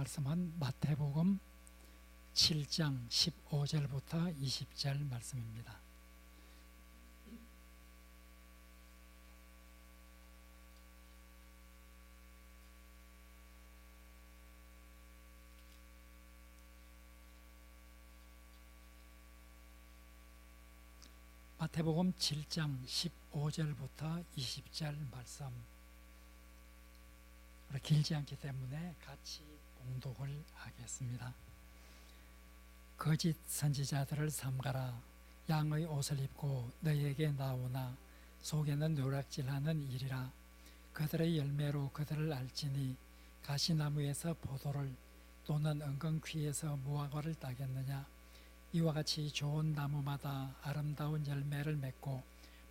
말씀은 마태복음 7장 15절부터 20절 말씀입니다. 마태복음 7장 15절부터 20절 말씀, 길지 않기 때문에 같이 봉독을 하겠습니다. 거짓 선지자들을 삼가라. 양의 옷을 입고 너희에게 나오나 속에는 누락질하는 일이라. 그들의 열매로 그들을 알지니 가시나무에서 포도를 또는 은근귀에서 무화과를 따겠느냐. 이와 같이 좋은 나무마다 아름다운 열매를 맺고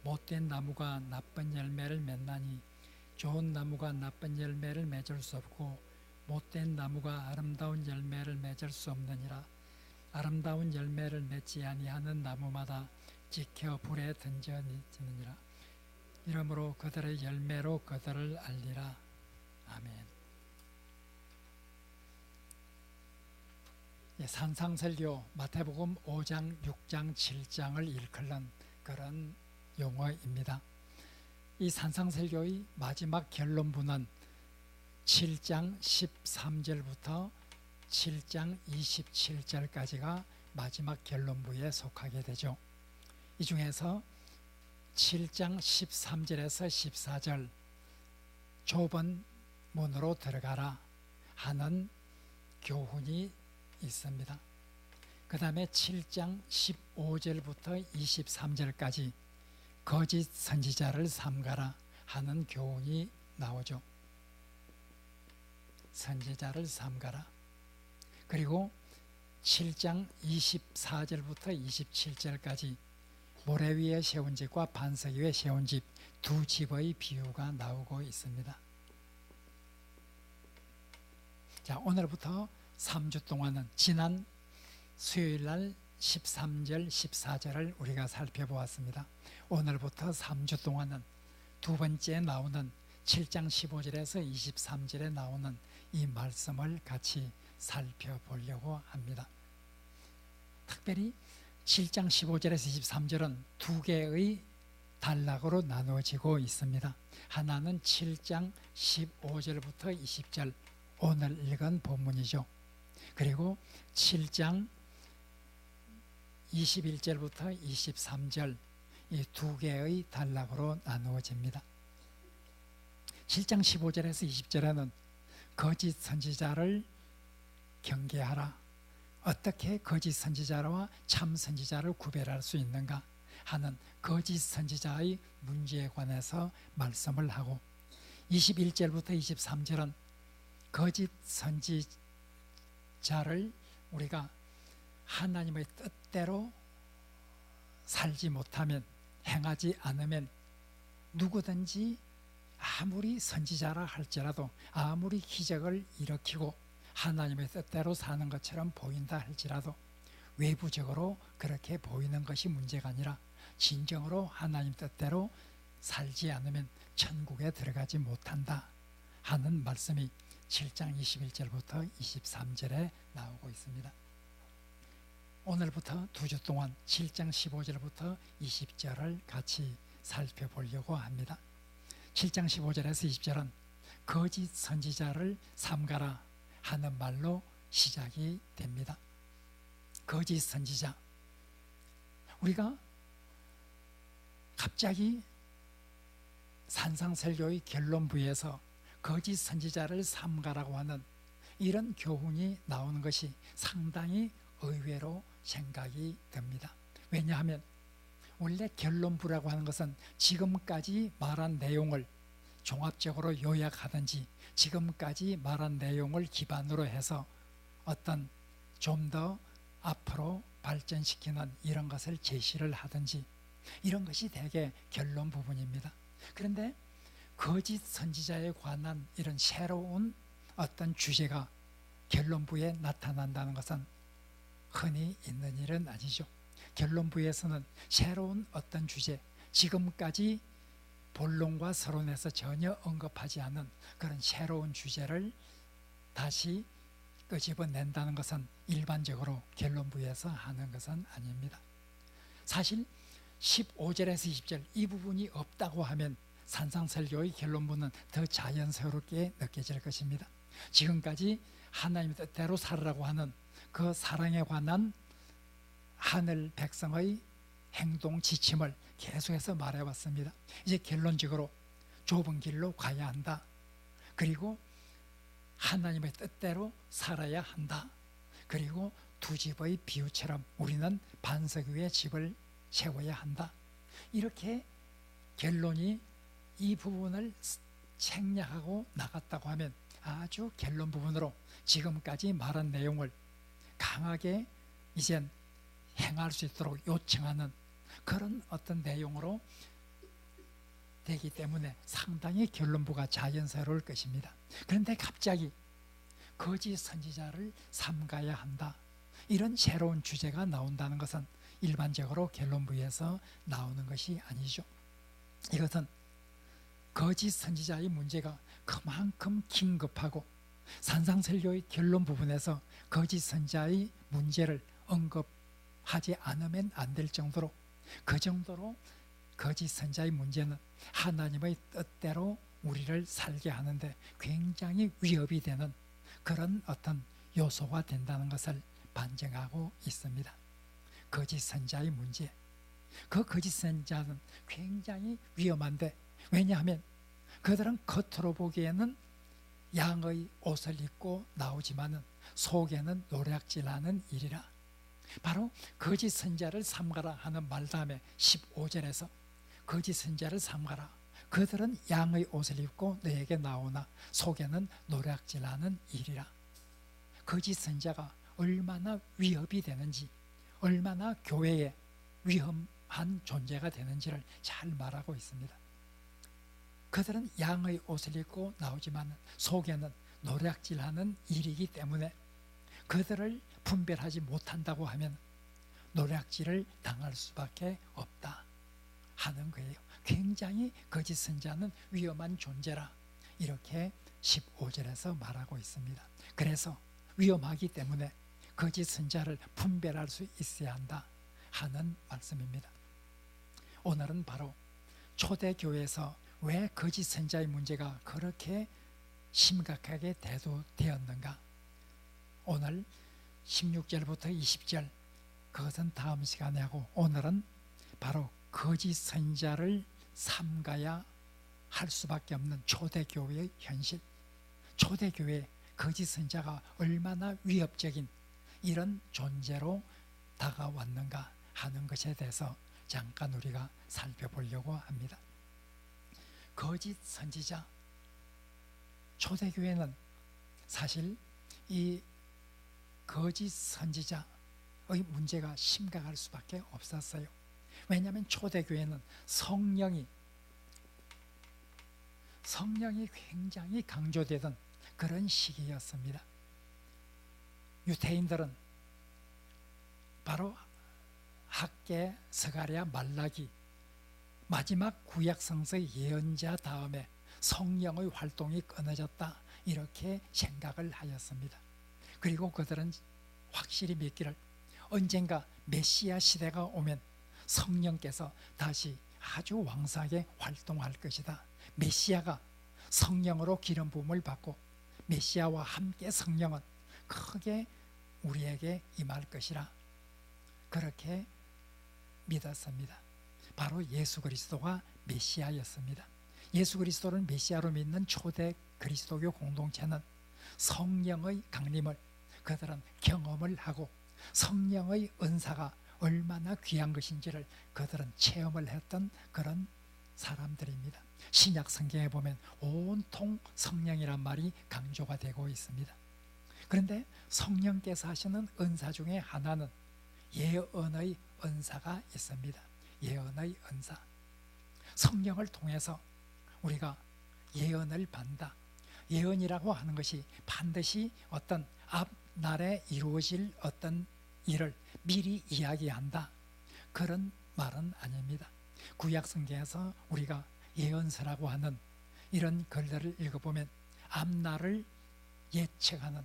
못된 나무가 나쁜 열매를 맺나니 좋은 나무가 나쁜 열매를 맺을 수 없고 못된 나무가 아름다운 열매를 맺을 수 없느니라. 아름다운 열매를 맺지 아니하는 나무마다 지켜 불에 던져지느니라. 이러므로 그들의 열매로 그들을 알리라. 아멘. 산상설교 마태복음 5장, 6장, 7장을 일컫는 그런 용어입니다. 이 산상설교의 마지막 결론부는 7장 13절부터 7장 27절까지가 마지막 결론부에 속하게 되죠. 이 중에서 7장 13절에서 14절 좁은 문으로 들어가라 하는 교훈이 있습니다. 그 다음에 7장 15절부터 23절까지 거짓 선지자를 삼가라 하는 교훈이 나오죠. 선지자를 삼가라. 그리고 7장 24절부터 27절까지 모래 위에 세운 집과 반석 위에 세운 집, 두 집의 비유가 나오고 있습니다. 자, 오늘부터 3주 동안은 지난 수요일날 13절, 14절을 우리가 살펴보았습니다. 오늘부터 3주 동안은 두 번째 나오는 7장 15절에서 23절에 나오는 이 말씀을 같이 살펴보려고 합니다. 특별히 7장 15절에서 23절은 두 개의 단락으로 나누어지고 있습니다. 하나는 7장 15절부터 20절, 오늘 읽은 본문이죠. 그리고 7장 21절부터 23절, 이 두 개의 단락으로 나누어집니다. 7장 15절에서 20절에는 거짓 선지자를 경계하라. 어떻게 거짓 선지자와 참 선지자를 구별할 수 있는가 하는 거짓 선지자의 문제에 관해서 말씀을 하고, 21절부터 23절은 거짓 선지자를 우리가 하나님의 뜻대로 살지 못하면, 행하지 않으면 누구든지 아무리 선지자라 할지라도, 아무리 기적을 일으키고 하나님의 뜻대로 사는 것처럼 보인다 할지라도 외부적으로 그렇게 보이는 것이 문제가 아니라 진정으로 하나님 뜻대로 살지 않으면 천국에 들어가지 못한다 하는 말씀이 7장 21절부터 23절에 나오고 있습니다. 오늘부터 두 주 동안 7장 15절부터 20절을 같이 살펴보려고 합니다. 7장 15절에서 20절은 거짓 선지자를 삼가라 하는 말로 시작이 됩니다. 거짓 선지자. 우리가 갑자기 산상설교의 결론부에서 거짓 선지자를 삼가라고 하는 이런 교훈이 나오는 것이 상당히 의외로 생각이 듭니다. 왜냐하면 원래 결론부라고 하는 것은 지금까지 말한 내용을 종합적으로 요약하든지 지금까지 말한 내용을 기반으로 해서 어떤 좀 더 앞으로 발전시키는 이런 것을 제시를 하든지, 이런 것이 대개 결론 부분입니다. 그런데 거짓 선지자에 관한 이런 새로운 어떤 주제가 결론부에 나타난다는 것은 흔히 있는 일은 아니죠. 결론부에서는 새로운 어떤 주제, 지금까지 본론과 서론에서 전혀 언급하지 않은 그런 새로운 주제를 다시 끄집어낸다는 것은 일반적으로 결론부에서 하는 것은 아닙니다. 사실 15절에서 20절 이 부분이 없다고 하면 산상설교의 결론부는 더 자연스럽게 느껴질 것입니다. 지금까지 하나님의 뜻대로 살으라고 하는 그 사랑에 관한 하늘 백성의 행동 지침을 계속해서 말해왔습니다. 이제 결론적으로 좁은 길로 가야 한다. 그리고 하나님의 뜻대로 살아야 한다. 그리고 두 집의 비유처럼 우리는 반석 위에 집을 세워야 한다. 이렇게 결론이 이 부분을 책략하고 나갔다고 하면 아주 결론 부분으로 지금까지 말한 내용을 강하게 이젠 행할 수 있도록 요청하는 그런 어떤 내용으로 되기 때문에 상당히 결론부가 자연스러울 것입니다. 그런데 갑자기 거짓 선지자를 삼가야 한다. 이런 새로운 주제가 나온다는 것은 일반적으로 결론부에서 나오는 것이 아니죠. 이것은 거짓 선지자의 문제가 그만큼 긴급하고 산상설교의 결론 부분에서 거짓 선지자의 문제를 언급하지 않으면 안 될 정도로 그 정도로 거짓 선지자의 문제는 하나님의 뜻대로 우리를 살게 하는데 굉장히 위협이 되는 그런 어떤 요소가 된다는 것을 반증하고 있습니다. 거짓 선지자의 문제, 그 거짓 선지자는 굉장히 위험한데 왜냐하면 그들은 겉으로 보기에는 양의 옷을 입고 나오지만은 속에는 노략질하는 일이라. 바로 거짓 선지자를 삼가라 하는 말 다음에 15절에서 거짓 선지자를 삼가라. 그들은 양의 옷을 입고 너에게 나오나 속에는 노략질하는 일이라. 거짓 선지자가 얼마나 위협이 되는지, 얼마나 교회에 위험한 존재가 되는지를 잘 말하고 있습니다. 그들은 양의 옷을 입고 나오지만 속에는 노략질하는 일이기 때문에 그들을 분별하지 못한다고 하면 노략질을 당할 수밖에 없다 하는 거예요. 굉장히 거짓 선지자는 위험한 존재라 이렇게 15절에서 말하고 있습니다. 그래서 위험하기 때문에 거짓 선지자를 분별할 수 있어야 한다 하는 말씀입니다. 오늘은 바로 초대교회에서 왜 거짓 선지자의 문제가 그렇게 심각하게 대두되었는가? 오늘 16절부터 20절 그것은 다음 시간에 하고 오늘은 바로 거짓 선지자를 삼가야 할 수밖에 없는 초대교회의 현실, 초대교회 거짓 선지자가 얼마나 위협적인 이런 존재로 다가왔는가 하는 것에 대해서 잠깐 우리가 살펴보려고 합니다. 거짓 선지자, 초대교회는 사실 이 거짓 선지자의 문제가 심각할 수밖에 없었어요. 왜냐하면 초대교회는 성령이 굉장히 강조되던 그런 시기였습니다. 유대인들은 바로 학개, 스가랴, 말라기 마지막 구약 성서의 예언자 다음에 성령의 활동이 끊어졌다 이렇게 생각을 하였습니다. 그리고 그들은 확실히 믿기를 언젠가 메시아 시대가 오면 성령께서 다시 아주 왕성하게 활동할 것이다. 메시아가 성령으로 기름 부음을 받고 메시아와 함께 성령은 크게 우리에게 임할 것이라 그렇게 믿었습니다. 바로 예수 그리스도가 메시아였습니다. 예수 그리스도를 메시아로 믿는 초대 그리스도교 공동체는 성령의 강림을 그들은 경험을 하고 성령의 은사가 얼마나 귀한 것인지를 그들은 체험을 했던 그런 사람들입니다. 신약 성경에 보면 온통 성령이란 말이 강조가 되고 있습니다. 그런데 성령께서 하시는 은사 중에 하나는 예언의 은사가 있습니다. 예언의 은사. 성령을 통해서 우리가 예언을 받는다. 예언이라고 하는 것이 반드시 어떤 앞날에 이루어질 어떤 일을 미리 이야기한다. 그런 말은 아닙니다. 구약 성경에서 우리가 예언서라고 하는 이런 글들을 읽어보면 앞날을 예측하는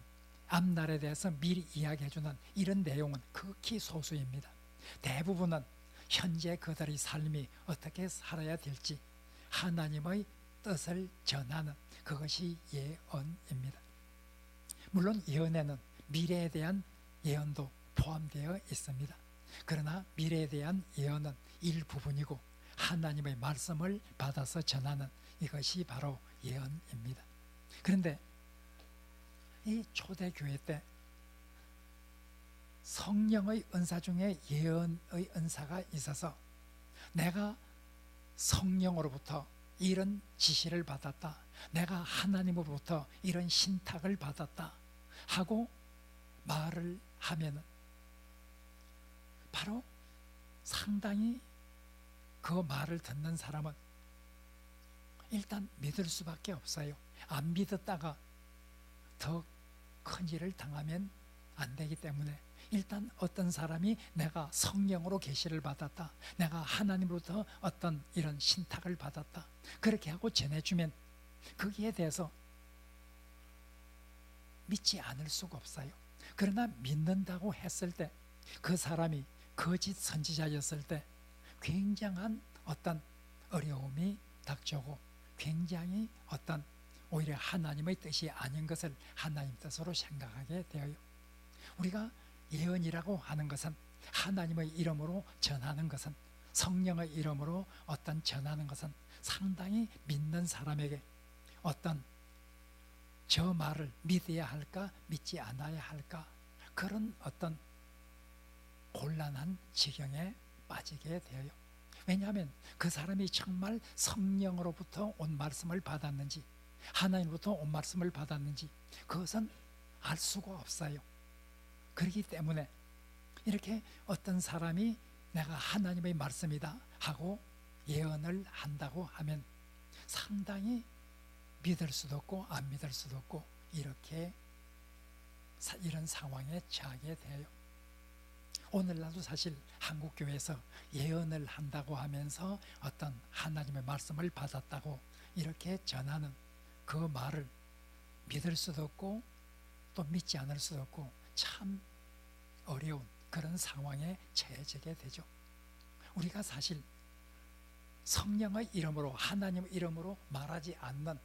앞날에 대해서 미리 이야기해주는 이런 내용은 극히 소수입니다. 대부분은 현재 그들의 삶이 어떻게 살아야 될지 하나님의 뜻을 전하는 그것이 예언입니다. 물론 예언에는 미래에 대한 예언도 포함되어 있습니다. 그러나 미래에 대한 예언은 일부분이고 하나님의 말씀을 받아서 전하는 이것이 바로 예언입니다. 그런데 이 초대교회 때 성령의 은사 중에 예언의 은사가 있어서 내가 성령으로부터 이런 지시를 받았다, 내가 하나님으로부터 이런 신탁을 받았다 하고 말을 하면 바로 상당히 그 말을 듣는 사람은 일단 믿을 수밖에 없어요. 안 믿었다가 더 큰 일을 당하면 안 되기 때문에 일단 어떤 사람이 내가 성령으로 계시를 받았다, 내가 하나님으로부터 어떤 이런 신탁을 받았다 그렇게 하고 전해주면 거기에 대해서 믿지 않을 수가 없어요. 그러나 믿는다고 했을 때 그 사람이 거짓 선지자였을 때 굉장한 어떤 어려움이 닥쳐오고 굉장히 어떤 오히려 하나님의 뜻이 아닌 것을 하나님 뜻으로 생각하게 되어요. 우리가 예언이라고 하는 것은 하나님의 이름으로 전하는 것은, 성령의 이름으로 어떤 전하는 것은 상당히 믿는 사람에게 어떤 저 말을 믿어야 할까 믿지 않아야 할까 그런 어떤 곤란한 지경에 빠지게 되어요. 왜냐하면 그 사람이 정말 성령으로부터 온 말씀을 받았는지 하나님으로부터 온 말씀을 받았는지 그것은 알 수가 없어요. 그렇기 때문에 이렇게 어떤 사람이 내가 하나님의 말씀이다 하고 예언을 한다고 하면 상당히 믿을 수도 없고 안 믿을 수도 없고 이렇게 이런 상황에 처하게 돼요. 오늘날도 사실 한국교회에서 예언을 한다고 하면서 어떤 하나님의 말씀을 받았다고 이렇게 전하는 그 말을 믿을 수도 없고 또 믿지 않을 수도 없고 참 어려운 그런 상황에 처해지게 되죠. 우리가 사실 성령의 이름으로 하나님의 이름으로 말하지 않는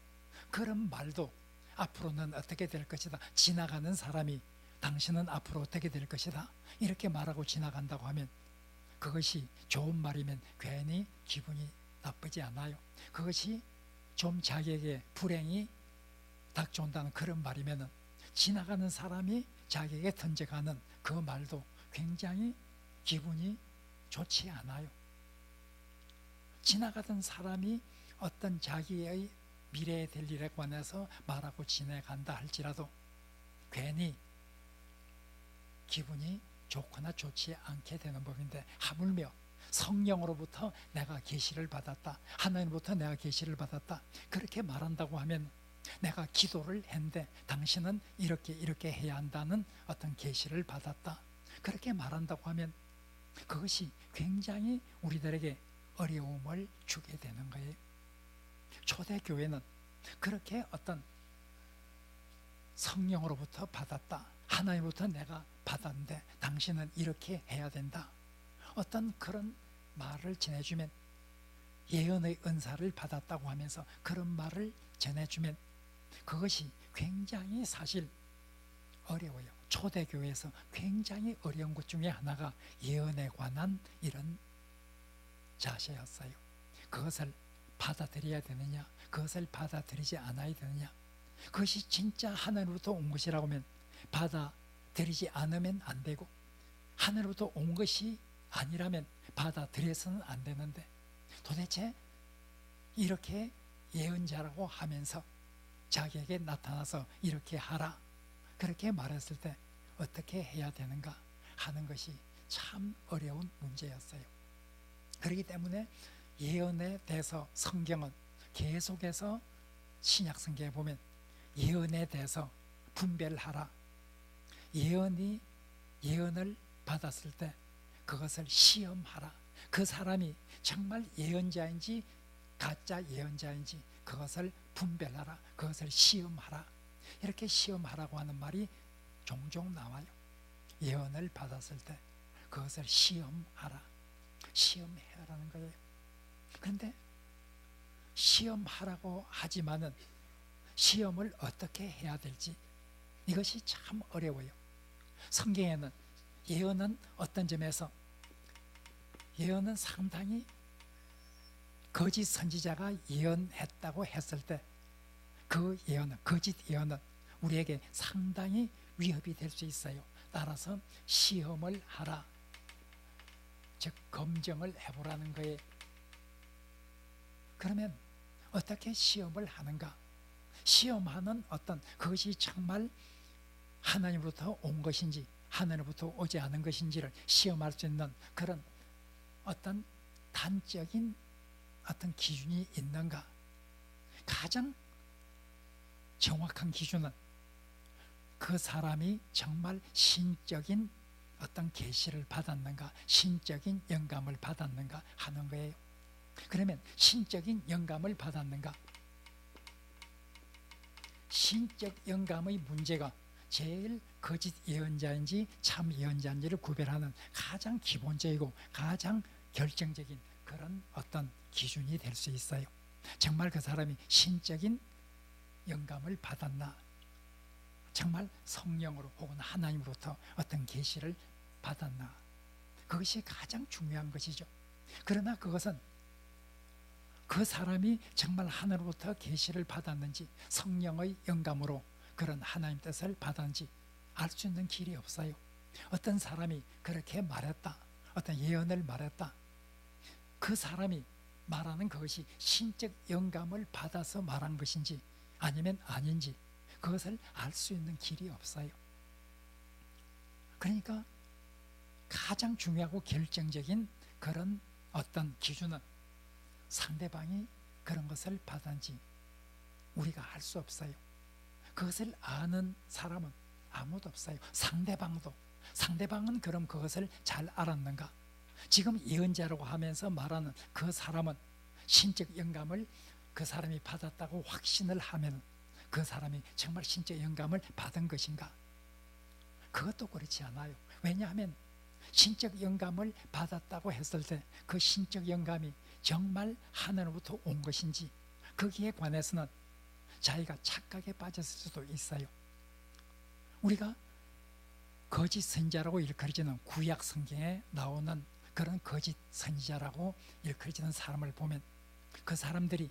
그런 말도 앞으로는 어떻게 될 것이다, 지나가는 사람이 당신은 앞으로 어떻게 될 것이다 이렇게 말하고 지나간다고 하면 그것이 좋은 말이면 괜히 기분이 나쁘지 않아요. 그것이 좀 자기에게 불행이 닥쳐온다는 그런 말이면 지나가는 사람이 자기에게 던져가는 그 말도 굉장히 기분이 좋지 않아요. 지나가던 사람이 어떤 자기의 미래에 될 일에 관해서 말하고 지나간다 할지라도 괜히 기분이 좋거나 좋지 않게 되는 법인데 하물며 성령으로부터 내가 계시를 받았다, 하나님부터 내가 계시를 받았다 그렇게 말한다고 하면 내가 기도를 했는데 당신은 이렇게 해야 한다는 어떤 계시를 받았다 그렇게 말한다고 하면 그것이 굉장히 우리들에게 어려움을 주게 되는 거예요. 초대교회는 그렇게 어떤 성령으로부터 받았다, 하나님부터 내가 받았는데 당신은 이렇게 해야 된다 어떤 그런 말을 전해주면 예언의 은사를 받았다고 하면서 그런 말을 전해주면 그것이 굉장히 사실 어려워요. 초대교회에서 굉장히 어려운 것 중에 하나가 예언에 관한 이런 자세였어요. 그것을 받아들여야 되느냐, 그것을 받아들이지 않아야 되느냐, 그것이 진짜 하늘로부터 온 것이라고 하면 받아들이지 않으면 안 되고 하늘로부터 온 것이 아니라면 받아들여서는 안 되는데 도대체 이렇게 예언자라고 하면서 자기에게 나타나서 이렇게 하라 그렇게 말했을 때 어떻게 해야 되는가 하는 것이 참 어려운 문제였어요. 그렇기 때문에 예언에 대해서 성경은 계속해서 신약성경에 보면 예언에 대해서 분별하라, 예언을 받았을 때 그것을 시험하라, 그 사람이 정말 예언자인지 가짜 예언자인지 그것을 분별하라, 그것을 시험하라. 이렇게 시험하라고 하는 말이 종종 나와요. 예언을 받았을 때 그것을 시험하라, 시험해라는 거예요. 그런데 시험하라고 하지만은 시험을 어떻게 해야 될지 이것이 참 어려워요. 성경에는 예언은 어떤 점에서 예언은 상당히 거짓 선지자가 예언했다고 했을 때 그 예언은, 거짓 예언은 우리에게 상당히 위협이 될 수 있어요. 따라서 시험을 하라, 즉 검증을 해보라는 거예요. 그러면 어떻게 시험을 하는가? 시험하는 어떤 그것이 정말 하나님으로부터 온 것인지 하나님으로부터 오지 않은 것인지를 시험할 수 있는 그런 어떤 단적인 어떤 기준이 있는가? 가장 정확한 기준은 그 사람이 정말 신적인 어떤 계시를 받았는가, 신적인 영감을 받았는가 하는 거예요. 그러면 신적인 영감을 받았는가? 신적 영감의 문제가 제일 거짓 예언자인지 참 예언자인지를 구별하는 가장 기본적이고 가장 결정적인 그런 어떤 기준이 될 수 있어요. 정말 그 사람이 신적인 영감을 받았나, 정말 성령으로 혹은 하나님으로부터 어떤 계시를 받았나, 그것이 가장 중요한 것이죠. 그러나 그것은 그 사람이 정말 하늘로부터 계시를 받았는지 성령의 영감으로 그런 하나님 뜻을 받았는지 알 수 있는 길이 없어요. 어떤 사람이 그렇게 말했다, 어떤 예언을 말했다, 그 사람이 말하는 그것이 신적 영감을 받아서 말한 것인지 아니면 아닌지 그것을 알 수 있는 길이 없어요. 그러니까 가장 중요하고 결정적인 그런 어떤 기준은 상대방이 그런 것을 받았는지 우리가 알 수 없어요. 그것을 아는 사람은 아무도 없어요. 상대방은 그럼 그것을 잘 알았는가? 지금 예언자라고 하면서 말하는 그 사람은 신적 영감을 그 사람이 받았다고 확신을 하면 그 사람이 정말 신적 영감을 받은 것인가? 그것도 그렇지 않아요. 왜냐하면 신적 영감을 받았다고 했을 때 그 신적 영감이 정말 하늘로부터 온 것인지 거기에 관해서는 자기가 착각에 빠졌을 수도 있어요. 우리가 거짓 선지자라고 일컬어지는 구약 성경에 나오는 그런 거짓 선지자라고 일컬어지는 사람을 보면 그 사람들이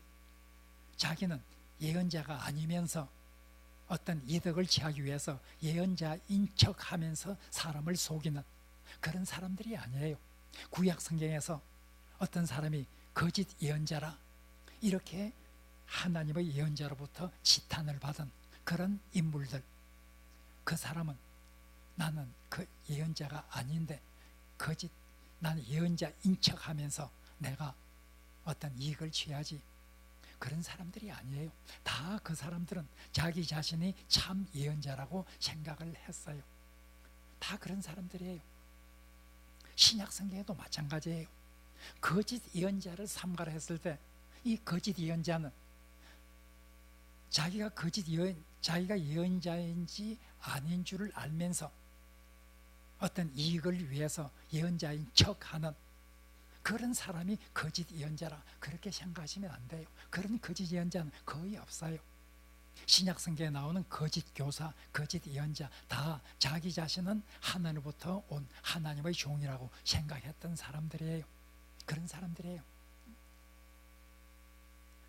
자기는 예언자가 아니면서 어떤 이득을 취하기 위해서 예언자인 척하면서 사람을 속이는 그런 사람들이 아니에요. 구약 성경에서 어떤 사람이 거짓 예언자라 이렇게 하나님의 예언자로부터 지탄을 받은 그런 인물들, 그 사람은 나는 그 예언자가 아닌데 나는 예언자인 척하면서 내가 어떤 이익을 취하지, 그런 사람들이 아니에요. 다 그 사람들은 자기 자신이 참 예언자라고 생각을 했어요. 다 그런 사람들이에요. 신약 성경에도 마찬가지예요. 거짓 예언자를 삼가라 했을 때 이 거짓 예언자는 자기가 예언자인지 아닌 줄을 알면서 어떤 이익을 위해서 예언자인 척하는 그런 사람이 거짓 예언자라 그렇게 생각하시면 안 돼요. 그런 거짓 예언자는 거의 없어요. 신약 성경에 나오는 거짓 교사, 거짓 예언자 다 자기 자신은 하나님부터 온 하나님의 종이라고 생각했던 사람들이에요. 그런 사람들이에요.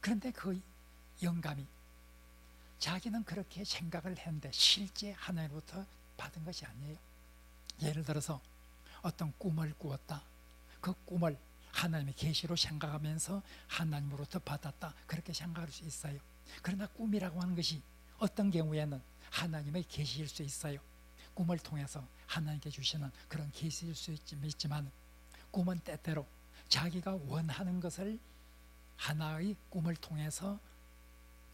그런데 그 영감이 자기는 그렇게 생각을 했는데 실제 하나님부터 받은 것이 아니에요. 예를 들어서 어떤 꿈을 꾸었다. 그 꿈을 하나님의 계시로 생각하면서 하나님으로부터 받았다. 그렇게 생각할 수 있어요. 그러나 꿈이라고 하는 것이 어떤 경우에는 하나님의 계시일 수 있어요. 꿈을 통해서 하나님께 주시는 그런 계시일 수 있지만 꿈은 때때로 자기가 원하는 것을 하나의 꿈을 통해서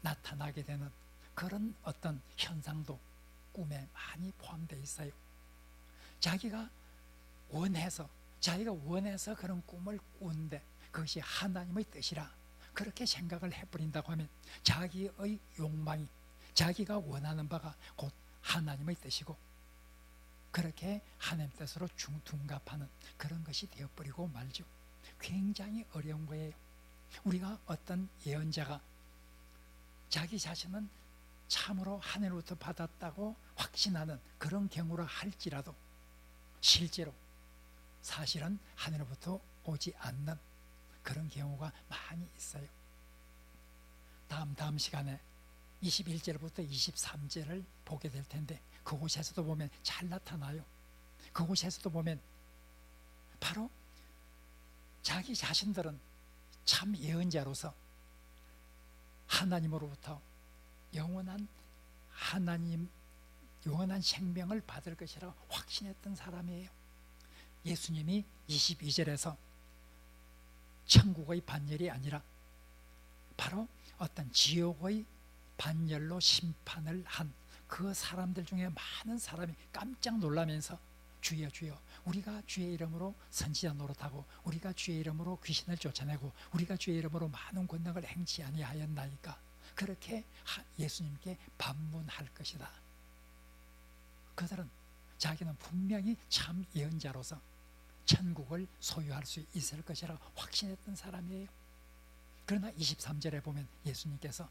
나타나게 되는 그런 어떤 현상도 꿈에 많이 포함되어 있어요. 자기가 원해서 그런 꿈을 꾸는데 그것이 하나님의 뜻이라 그렇게 생각을 해버린다고 하면 자기의 욕망이 자기가 원하는 바가 곧 하나님의 뜻이고 그렇게 하나님 뜻으로 둔갑하는 그런 것이 되어버리고 말죠. 굉장히 어려운 거예요. 우리가 어떤 예언자가 자기 자신은 참으로 하늘로부터 받았다고 확신하는 그런 경우라 할지라도 실제로 사실은 하늘로부터 오지 않는 그런 경우가 많이 있어요. 다음 시간에 21절부터 23절을 보게 될 텐데 그곳에서도 보면 잘 나타나요. 그곳에서도 보면 바로 자기 자신들은 참 예언자로서 하나님으로부터 영원한 생명을 받을 것이라 확신했던 사람이에요. 예수님이 22절에서 천국의 반열이 아니라 바로 어떤 지옥의 반열로 심판을 한 그 사람들 중에 많은 사람이 깜짝 놀라면서 주여 주여 우리가 주의 이름으로 선지자 노릇하고 우리가 주의 이름으로 귀신을 쫓아내고 우리가 주의 이름으로 많은 권능을 행치 아니하였나이까 그렇게 예수님께 반문할 것이다. 그들은 자기는 분명히 참 예언자로서 천국을 소유할 수 있을 것이라 확신했던 사람이에요. 그러나 23절에 보면 예수님께서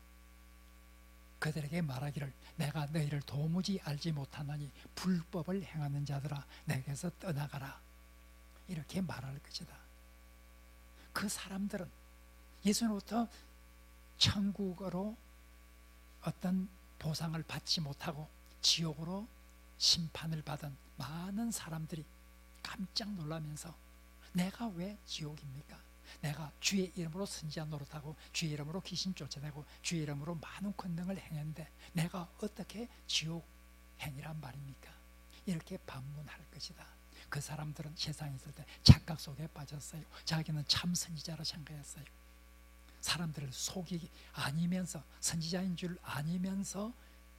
그들에게 말하기를 내가 너희를 도무지 알지 못하나니 불법을 행하는 자들아 내게서 떠나가라 이렇게 말할 것이다. 그 사람들은 예수로부터 천국으로 어떤 보상을 받지 못하고 지옥으로 심판을 받은 많은 사람들이 깜짝 놀라면서 내가 왜 지옥입니까? 내가 주의 이름으로 선지자 노릇하고 주의 이름으로 귀신 쫓아내고 주의 이름으로 많은 권능을 행했는데 내가 어떻게 지옥 행이란 말입니까? 이렇게 반문할 것이다. 그 사람들은 세상에 있을 때 착각 속에 빠졌어요. 자기는 참 선지자로 생각했어요. 사람들을 속이기 아니면서 선지자인 줄 아니면서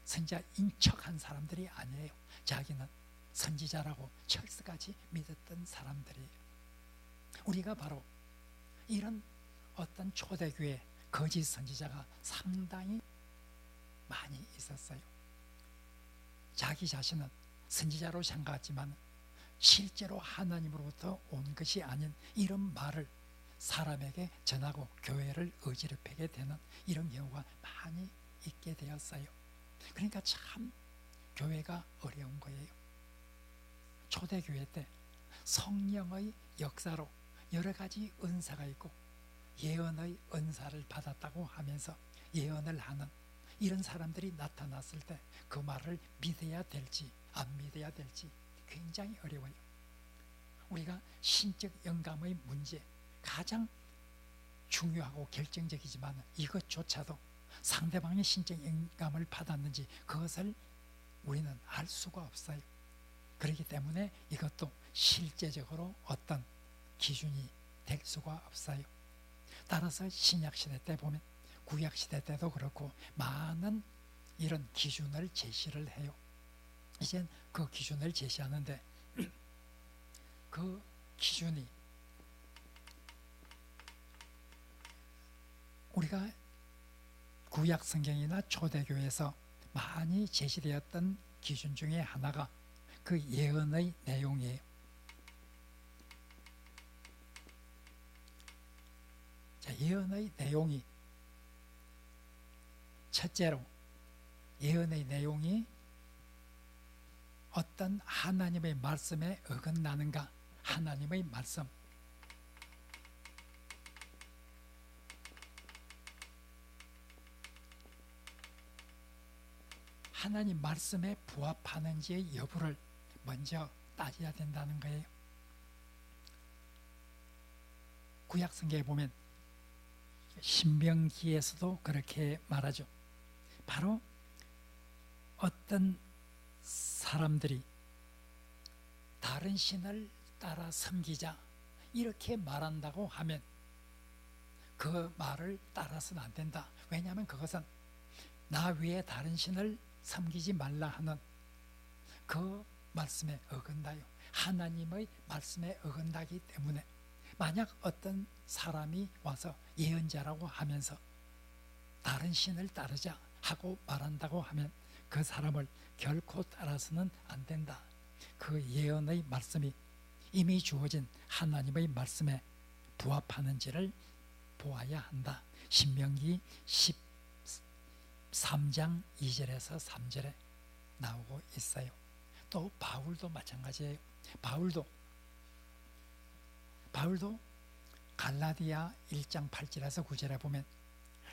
선지자인 척한 사람들이 아니에요. 자기는 선지자라고 철수까지 믿었던 사람들이에요. 우리가 바로 이런 어떤 초대교회 거짓 선지자가 상당히 많이 있었어요. 자기 자신은 선지자로 생각했지만 실제로 하나님으로부터 온 것이 아닌 이런 말을 사람에게 전하고 교회를 어지럽히게 되는 이런 경우가 많이 있게 되었어요. 그러니까 참 교회가 어려운 거예요. 초대교회 때 성령의 역사로 여러 가지 은사가 있고 예언의 은사를 받았다고 하면서 예언을 하는 이런 사람들이 나타났을 때 그 말을 믿어야 될지 안 믿어야 될지 굉장히 어려워요. 우리가 신적 영감의 문제 가장 중요하고 결정적이지만 이것조차도 상대방의 신적 영감을 받았는지 그것을 우리는 알 수가 없어요. 그렇기 때문에 이것도 실제적으로 어떤 기준이 될 수가 없어요. 따라서 신약시대 때 보면 구약시대 때도 그렇고 많은 이런 기준을 제시를 해요. 이제 그 기준을 제시하는데 그 기준이 우리가 구약 성경이나 초대교회에서 많이 제시되었던 기준 중에 하나가 그 예언의 내용이에요. 자, 예언의 내용이 첫째로 예언의 내용이 어떤 하나님의 말씀에 어긋나는가? 하나님의 말씀. 하나님 말씀에 부합하는지의 여부를 먼저 따져야 된다는 거예요. 구약 성경에 보면 신명기에서도 그렇게 말하죠. 바로 어떤 사람들이 다른 신을 따라 섬기자 이렇게 말한다고 하면 그 말을 따라서는 안 된다. 왜냐하면 그것은 나 외에 다른 신을 섬기지 말라 하는 그 말씀에 어긋나요. 하나님의 말씀에 어긋나기 때문에 만약 어떤 사람이 와서 예언자라고 하면서 다른 신을 따르자 하고 말한다고 하면 그 사람을 결코 따라서는 안 된다. 그 그 예언의 말씀이 이미 주어진 하나님의 말씀에 부합하는지를 보아야 한다. 신명기 13장 2절에서 3절에 나오고 있어요. 또 바울도 마찬가지예요. 바울도 갈라디아 1장 8절에서 9절에 보면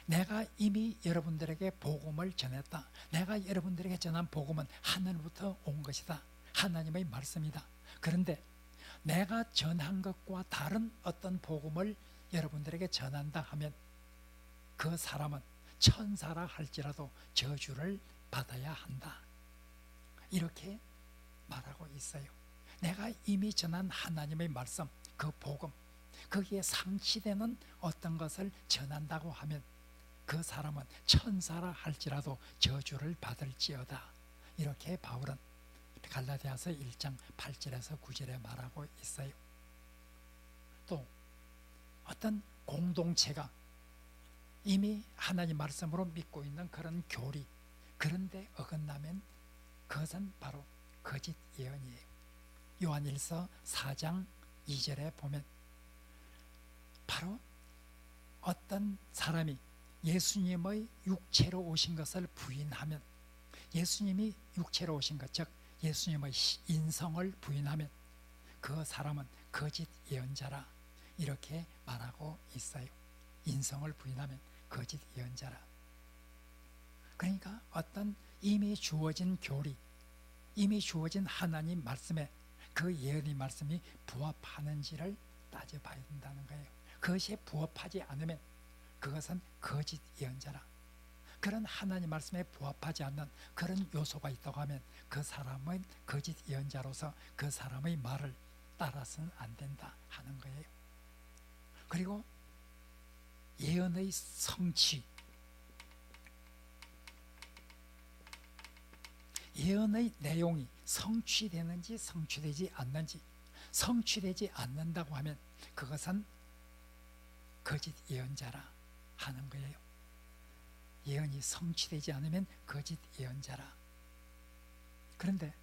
내가 이미 여러분들에게 복음을 전했다. 내가 여러분들에게 전한 복음은 하늘부터 온 것이다. 하나님의 말씀이다. 그런데 내가 전한 것과 다른 어떤 복음을 여러분들에게 전한다 하면 그 사람은 천사라 할지라도 저주를 받아야 한다. 이렇게 말하고 있어요. 내가 이미 전한 하나님의 말씀, 그 복음, 거기에 상치되는 어떤 것을 전한다고 하면 그 사람은 천사라 할지라도 저주를 받을지어다. 이렇게 바울은 갈라디아서 1장 8절에서 9절에 말하고 있어요. 또 어떤 공동체가 이미 하나님 말씀으로 믿고 있는 그런 교리, 그런데 어긋나면 그것은 바로 거짓 예언이에요. 요한일서 4장 2절에 보면 바로 어떤 사람이 예수님의 육체로 오신 것을 부인하면, 예수님이 육체로 오신 것, 즉 예수님의 인성을 부인하면 그 사람은 거짓 예언자라. 이렇게 말하고 있어요. 인성을 부인하면 거짓 예언자라. 그러니까 어떤 이미 주어진 교리, 이미 주어진 하나님 말씀에 그 예언의 말씀이 부합하는지를 따져봐야 된다는 거예요. 그것이 부합하지 않으면 그것은 거짓 예언자라. 그런 하나님 말씀에 부합하지 않는 그런 요소가 있다고 하면 그 사람은 거짓 예언자로서 그 사람의 말을 따라서는 안 된다 하는 거예요. 그리고 예언의 성취, 예언의 내용이 성취되는지 성취되지 않는지, 성취되지 않는다고 하면 그것은 거짓 예언자라 하는 거예요. 예언이 성취되지 않으면 거짓 예언자라. 그런데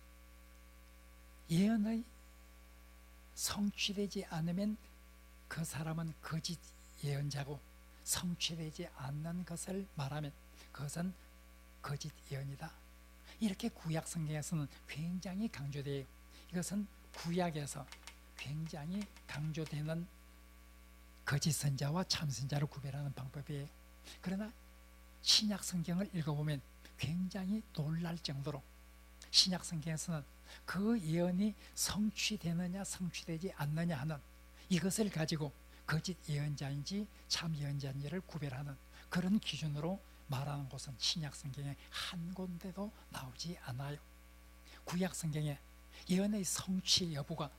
예언의 성취되지 않으면 그 사람은 거짓 예언자고, 성취되지 않는 것을 말하면 그것은 거짓 예언이다. 이렇게 구약 성경에서는 굉장히 강조돼요. 이것은 구약에서 굉장히 강조되는 거짓 선자와 참 선자를 구별하는 방법이에요. 그러나 신약 성경을 읽어보면 굉장히 놀랄 정도로 신약 성경에서는 그 예언이 성취되느냐 성취되지 않느냐 하는 이것을 가지고 거짓 예언자인지 참 예언자인지를 구별하는 그런 기준으로 말하는 곳은 신약 성경에 한 군데도 나오지 않아요. 구약 성경에 예언의 성취 여부가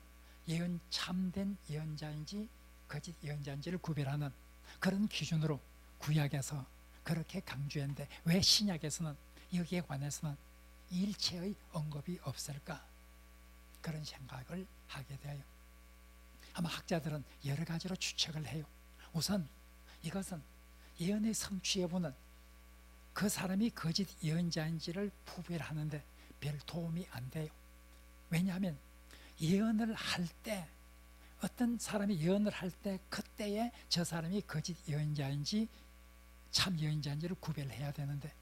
예언 참된 예언자인지 거짓 예언자인지를 구별하는 그런 기준으로 구약에서 그렇게 강조했는데 왜 신약에서는 여기에 관해서는 일체의 언급이 없을까? 그런 생각을 하게 돼요. 아마 학자들은 여러 가지로 추측을 해요. 우선 이것은 예언의 성취 여부는 그 사람이 거짓 예언자인지를 구별하는데 별 도움이 안 돼요. 왜냐하면 예언을 할 때, 어떤 사람이 예언을 할 때 그때에 저 사람이 거짓 예언자인지 참 예언자인지를 구별해야 되는데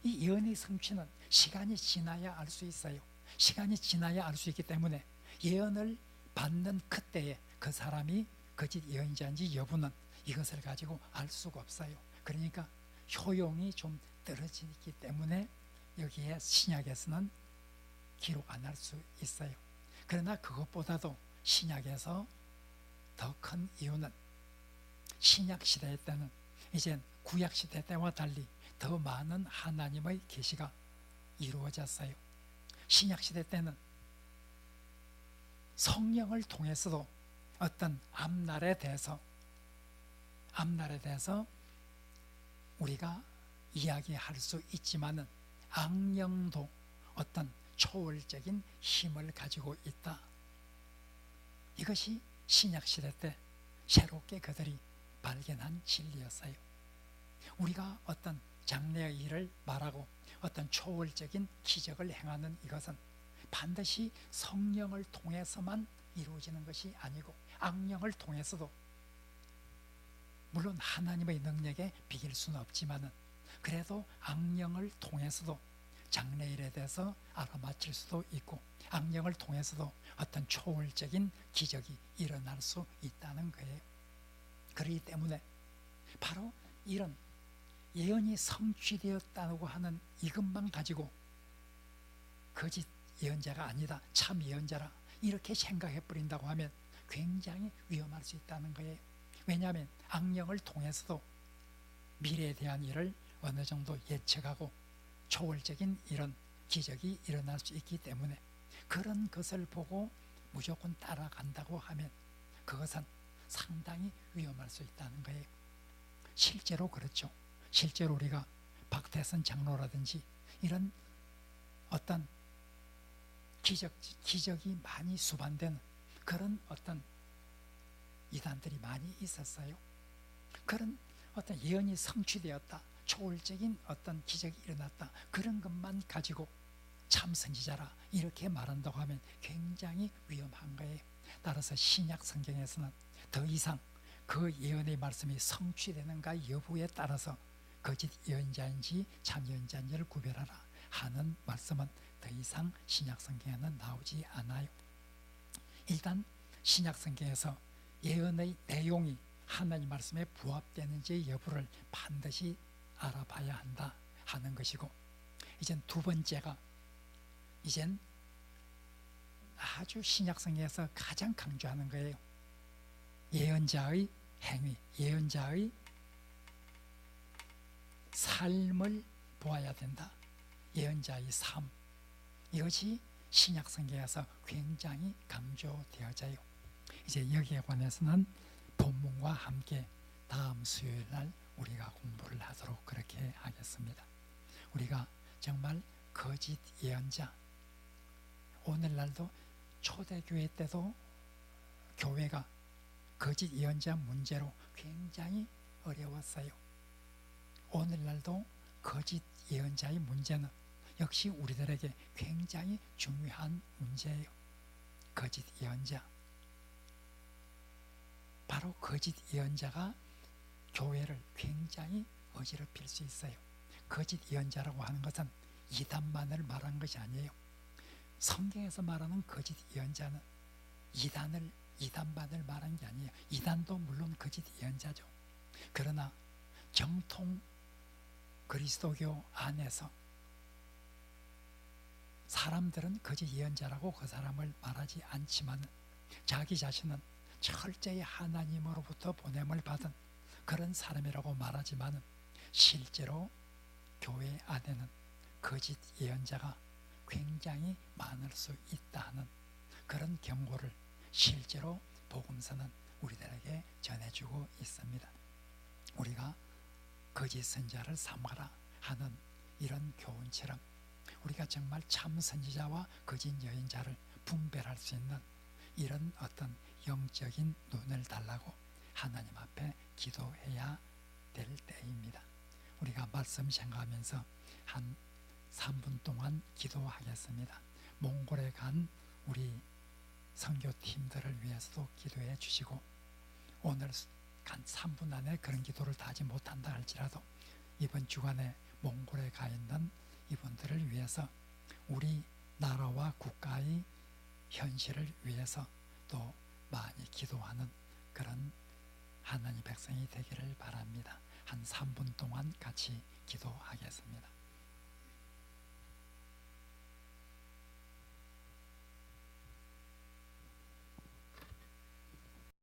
이 예언의 성취는 시간이 지나야 알 수 있어요. 시간이 지나야 알 수 있기 때문에 예언을 받는 그때에 그 사람이 거짓 예언자인지 여부는 이것을 가지고 알 수가 없어요. 그러니까 효용이 좀 떨어지기 때문에 여기에 신약에서는 기록 안 할 수 있어요. 그러나 그것보다도 신약에서 더 큰 이유는 신약 시대 때는 이제 구약 시대 때와 달리 더 많은 하나님의 계시가 이루어졌어요. 신약 시대 때는 성령을 통해서도 어떤 앞날에 대해서 우리가 이야기할 수 있지만은 악령도 어떤 초월적인 힘을 가지고 있다. 이것이 신약 시대 때 새롭게 그들이 발견한 진리였어요. 우리가 어떤 장래의 일을 말하고 어떤 초월적인 기적을 행하는 이것은 반드시 성령을 통해서만 이루어지는 것이 아니고 악령을 통해서도, 물론 하나님의 능력에 비길 수는 없지만은 그래도 악령을 통해서도 장래일에 대해서 알아맞힐 수도 있고 악령을 통해서도 어떤 초월적인 기적이 일어날 수 있다는 거예요. 그렇기 때문에 바로 이런 예언이 성취되었다고 하는 이것만 가지고 거짓 예언자가 아니다, 참 예언자라 이렇게 생각해 버린다고 하면 굉장히 위험할 수 있다는 거예요. 왜냐하면 악령을 통해서도 미래에 대한 일을 어느 정도 예측하고 초월적인 이런 기적이 일어날 수 있기 때문에 그런 것을 보고 무조건 따라간다고 하면 그것은 상당히 위험할 수 있다는 거예요. 실제로 그렇죠. 실제로 우리가 박태선 장로라든지 이런 어떤 기적이 많이 수반되는 그런 어떤 이단들이 많이 있었어요. 그런 어떤 예언이 성취되었다, 초월적인 어떤 기적이 일어났다, 그런 것만 가지고 참 선지자라 이렇게 말한다고 하면 굉장히 위험한 거예요. 따라서 신약 성경에서는 더 이상 그 예언의 말씀이 성취되는가 여부에 따라서 거짓 예언자인지 참 예언자인지를 구별하라 하는 말씀은 더 이상 신약 성경에는 나오지 않아요. 일단 신약 성경에서 예언의 내용이 하나님 말씀에 부합되는지 여부를 반드시 알아봐야 한다 하는 것이고, 이젠 두 번째가 이젠 아주 신약 성경에서 가장 강조하는 거예요. 예언자의 행위, 예언자의 삶을 보아야 된다. 예언자의 삶, 이것이 신약 성경에서 굉장히 강조되어져요. 이제 여기에 관해서는 본문과 함께 다음 수요일 날 우리가 공부를 하도록 그렇게 하겠습니다. 우리가 정말 거짓 예언자, 오늘날도 초대교회 때도 교회가 거짓 예언자 문제로 굉장히 어려웠어요. 오늘날도 거짓 예언자의 문제는 역시 우리들에게 굉장히 중요한 문제예요. 거짓 예언자, 바로 거짓 예언자가 교회를 굉장히 어지럽힐 수 있어요. 거짓 예언자라고 하는 것은 이단만을 말하는 것이 아니에요. 성경에서 말하는 거짓 예언자는 이단만을 말하는 게 아니에요. 이단도 물론 거짓 예언자죠. 그러나 정통 그리스도교 안에서 사람들은 거짓 예언자라고 그 사람을 말하지 않지만 자기 자신은 철저히 하나님으로부터 보냄을 받은 그런 사람이라고 말하지만 실제로 교회 안에는 거짓 예언자가 굉장히 많을 수 있다는 그런 경고를 실제로 복음서는 우리들에게 전해주고 있습니다. 우리가 거짓 선지자를 삼가라 하는 이런 교훈처럼 우리가 정말 참 선지자와 거짓 예언자를 분별할 수 있는 이런 어떤 영적인 눈을 달라고 하나님 앞에 기도해야 될 때입니다. 우리가 말씀 생각하면서 한 3분 동안 기도하겠습니다. 몽골에 간 우리 선교팀들을 위해서도 기도해 주시고, 오늘 한 3분 안에 그런 기도를 다 하지 못한다 할지라도 이번 주간에 몽골에 가 있는 이분들을 위해서 우리 나라와 국가의 현실을 위해서 또 많이 기도하는 그런 하나님 백성이 되기를 바랍니다. 한 3분 동안 같이 기도하겠습니다.